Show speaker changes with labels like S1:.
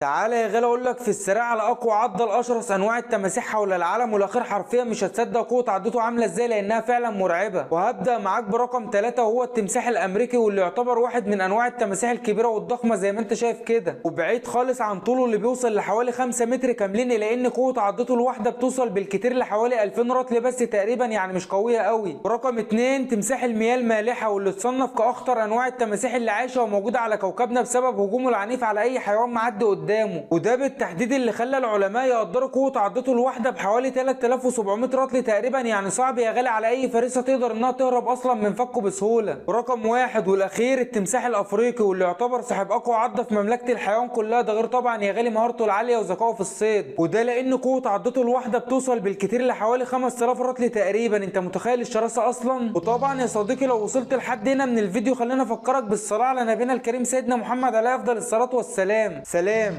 S1: تعالى يا غالي اقول لك في السريع على اقوى عضه لاشرس انواع التماسيح حول العالم، والاخير حرفيا مش هتصدق قوه عضته عامله ازاي لانها فعلا مرعبه. وهبدا معاك برقم 3 وهو التمساح الامريكي، واللي يعتبر واحد من انواع التماسيح الكبيره والضخمه زي ما انت شايف كده، وبعيد خالص عن طوله اللي بيوصل لحوالي 5 متر كاملين، الا ان قوه عضته الواحده بتوصل بالكتير لحوالي 2000 رطل بس تقريبا، يعني مش قويه قوي. ورقم 2 تمساح المياه المالحه، واللي اتصنف كاخطر انواع التماسيح اللي عايشه وموجوده على كوكبنا بسبب هجومه العنيف على اي حيوان معدي قدامه. وده بالتحديد اللي خلى العلماء يقدروا قوه عضته الواحده بحوالي 3700 رطل تقريبا، يعني صعب يا غالي على اي فريسه تقدر انها تهرب اصلا من فكه بسهوله. ورقم 1 والاخير التمساح الافريقي، واللي يعتبر صاحب اقوى عضه في مملكه الحيوان كلها، ده غير طبعا يا غالي مهارته العاليه وذكائه في الصيد، وده لان قوه عضته الواحده بتوصل بالكتير لحوالي 5000 رطل تقريبا. انت متخيل الشراسه اصلا؟ وطبعا يا صديقي لو وصلت لحد هنا من الفيديو خلينا افكرك بالصلاه على نبينا الكريم سيدنا محمد عليه افضل الصلاه والسلام. سلام.